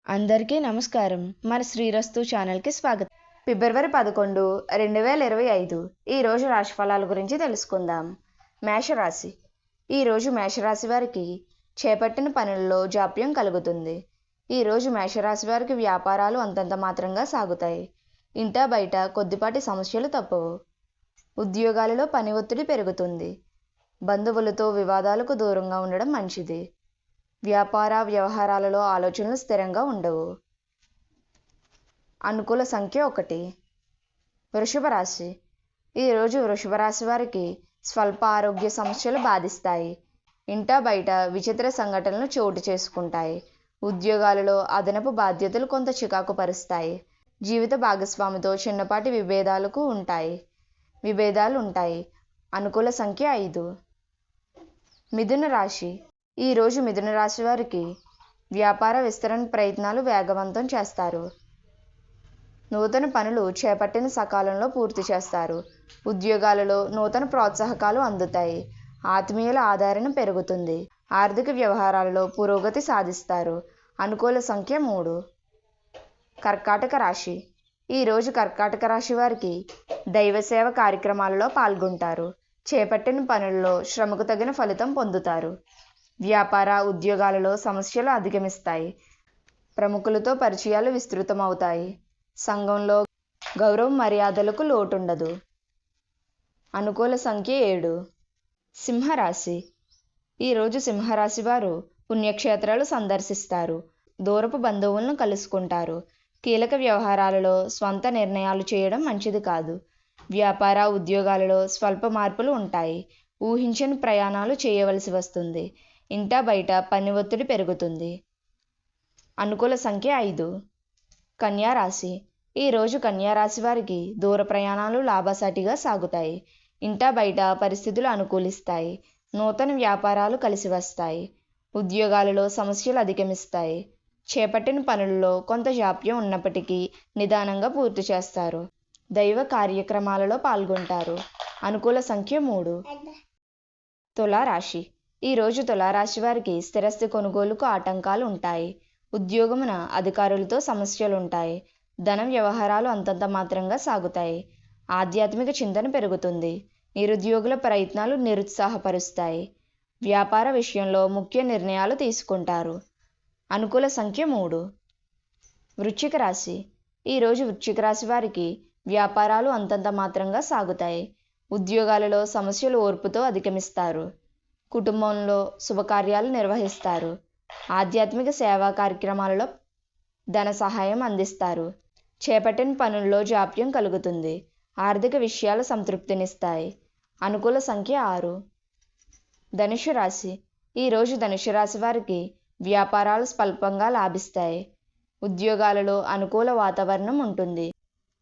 అందరికీ నమస్కారం. మన శ్రీరస్తు ఛానల్కి స్వాగతం. ఫిబ్రవరి 11, 2025 ఈరోజు రాశిఫలాల గురించి తెలుసుకుందాం. మేషరాశి. ఈరోజు మేషరాశి వారికి చేపట్టిన పనుల్లో జాప్యం కలుగుతుంది. ఈరోజు మేషరాశి వారికి వ్యాపారాలు అంతంత మాత్రంగా సాగుతాయి. ఇంటా బయట కొద్దిపాటి సమస్యలు తప్పవు. ఉద్యోగాలలో పని ఒత్తిడి పెరుగుతుంది. బంధువులతో వివాదాలకు దూరంగా ఉండడం మంచిది. వ్యాపార వ్యవహారాలలో ఆలోచనలు స్థిరంగా ఉండవు. అనుకూల సంఖ్య 1. వృషభ రాశి. ఈరోజు వృషభ రాశి వారికి స్వల్ప ఆరోగ్య సమస్యలు బాధిస్తాయి. ఇంటా బయట విచిత్ర సంఘటనలు చోటు చేసుకుంటాయి. ఉద్యోగాలలో అదనపు బాధ్యతలు కొంత చికాకు పరుస్తాయి. జీవిత భాగస్వామితో చిన్నపాటి విభేదాలు ఉంటాయి. అనుకూల సంఖ్య 5. మిథున రాశి. ఈరోజు మిథున రాశి వారికి వ్యాపార విస్తరణ ప్రయత్నాలు వేగవంతం చేస్తారు. నూతన పనులు చేపట్టిన సకాలంలో పూర్తి చేస్తారు. ఉద్యోగాలలో నూతన ప్రోత్సాహకాలు అందుతాయి. ఆత్మీయుల ఆదరణ పెరుగుతుంది. ఆర్థిక వ్యవహారాలలో పురోగతి సాధిస్తారు. అనుకూల సంఖ్య 3. కర్కాటక రాశి. ఈరోజు కర్కాటక రాశి వారికి దైవసేవ కార్యక్రమాలలో పాల్గొంటారు. చేపట్టిన పనుల్లో శ్రమకు తగిన ఫలితం పొందుతారు. వ్యాపార ఉద్యోగాలలో సమస్యలు అధిగమిస్తాయి. ప్రముఖులతో పరిచయాలు విస్తృతమవుతాయి. సంఘంలో గౌరవ మర్యాదలకు లోటుండదు. అనుకూల సంఖ్య 7. సింహరాశి. ఈరోజు సింహరాశి వారు పుణ్యక్షేత్రాలు సందర్శిస్తారు. దూరపు బంధువులను కలుసుకుంటారు. కీలక వ్యవహారాలలో స్వంత నిర్ణయాలు చేయడం మంచిది కాదు. వ్యాపార ఉద్యోగాలలో స్వల్ప మార్పులు ఉంటాయి. ఊహించని ప్రయాణాలు చేయవలసి వస్తుంది. ఇంటా బయట పని ఒత్తిడి పెరుగుతుంది. అనుకూల సంఖ్య 5. కన్యా రాశి. ఈరోజు కన్యా రాశి వారికి దూర ప్రయాణాలు లాభసాటిగా సాగుతాయి. ఇంటా బయట పరిస్థితులు అనుకూలిస్తాయి. నూతన వ్యాపారాలు కలిసి వస్తాయి. ఉద్యోగాలలో సమస్యలు అధిగమిస్తాయి. చేపట్టిన పనుల్లో కొంత జాప్యం ఉన్నప్పటికీ నిదానంగా పూర్తి చేస్తారు. దైవ కార్యక్రమాలలో పాల్గొంటారు. అనుకూల సంఖ్య 3. తులారాశి. ఈరోజు తులారాశి వారికి స్థిరస్థి కొనుగోలుకు ఆటంకాలు ఉంటాయి. ఉద్యోగమున అధికారులతో సమస్యలుంటాయి. ధన వ్యవహారాలు అంతంత మాత్రంగా సాగుతాయి. ఆధ్యాత్మిక చింతన పెరుగుతుంది. నిరుద్యోగుల ప్రయత్నాలు నిరుత్సాహపరుస్తాయి. వ్యాపార విషయంలో ముఖ్య నిర్ణయాలు తీసుకుంటారు. అనుకూల సంఖ్య 3. వృశ్చిక రాశి. ఈరోజు వృశ్చిక రాశి వారికి వ్యాపారాలు అంతంత మాత్రంగా సాగుతాయి. ఉద్యోగాలలో సమస్యలు ఓర్పుతో అధిగమిస్తారు. కుటుంబంలో శుభకార్యాలు నిర్వహిస్తారు. ఆధ్యాత్మిక సేవా కార్యక్రమాలలో ధన సహాయం అందిస్తారు. చేపట్టిన పనుల్లో జాప్యం కలుగుతుంది. ఆర్థిక విషయాలు సంతృప్తినిస్తాయి. అనుకూల సంఖ్య 6. ధనుసు రాశి. ఈరోజు ధనుసు రాశి వారికి వ్యాపారాలు స్వల్పంగా లాభిస్తాయి. ఉద్యోగాలలో అనుకూల వాతావరణం ఉంటుంది.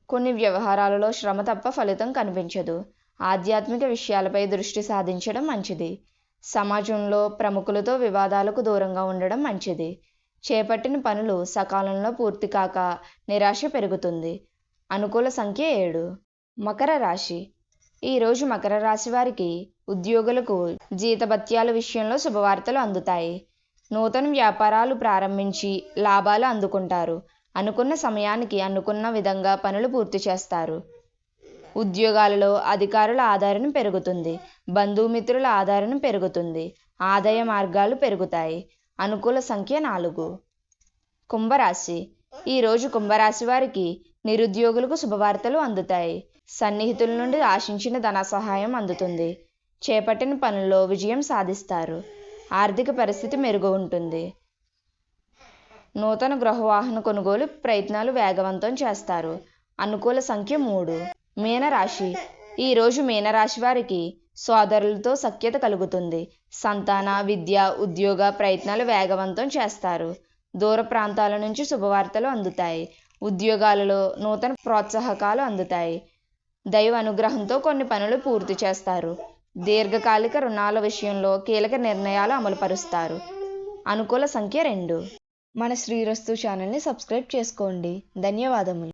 కొన్ని వ్యవహారాలలో శ్రమ తప్ప ఫలితం కనిపించదు. ఆధ్యాత్మిక విషయాలపై దృష్టి సాధించడం మంచిది. సమాజంలో ప్రముఖులతో వివాదాలకు దూరంగా ఉండడం మంచిది. చేపట్టిన పనులు సకాలంలో పూర్తి కాక నిరాశ పెరుగుతుంది. అనుకూల సంఖ్య 7. మకర రాశి. ఈరోజు మకర రాశి వారికి ఉద్యోగులకు జీతభత్యాల విషయంలో శుభవార్తలు అందుతాయి. నూతన వ్యాపారాలు ప్రారంభించి లాభాలు అందుకుంటారు. అనుకున్న సమయానికి అనుకున్న విధంగా పనులు పూర్తి చేస్తారు. ఉద్యోగాలలో అధికారుల ఆదరణ పెరుగుతుంది. బంధుమిత్రుల ఆదరణ పెరుగుతుంది. ఆదాయ మార్గాలు పెరుగుతాయి. అనుకూల సంఖ్య 4. కుంభరాశి. ఈరోజు కుంభరాశి వారికి నిరుద్యోగులకు శుభవార్తలు అందుతాయి. సన్నిహితుల నుండి ఆశించిన ధన సహాయం అందుతుంది. చేపట్టిన పనుల్లో విజయం సాధిస్తారు. ఆర్థిక పరిస్థితి మెరుగు ఉంటుంది. నూతన గృహవాహన కొనుగోలు ప్రయత్నాలు వేగవంతం చేస్తారు. అనుకూల సంఖ్య 3. మీనరాశి. ఈరోజు మీనరాశి వారికి సోదరులతో సఖ్యత కలుగుతుంది. సంతాన విద్య ఉద్యోగ ప్రయత్నాలు వేగవంతం చేస్తారు. దూర ప్రాంతాల నుంచి శుభవార్తలు అందుతాయి. ఉద్యోగాలలో నూతన ప్రోత్సాహకాలు అందుతాయి. దైవ అనుగ్రహంతో కొన్ని పనులు పూర్తి చేస్తారు. దీర్ఘకాలిక రుణాల విషయంలో కీలక నిర్ణయాలు అమలుపరుస్తారు. అనుకూల సంఖ్య 2. మన శ్రీరస్తు ఛానల్ని సబ్స్క్రైబ్ చేసుకోండి. ధన్యవాదములు.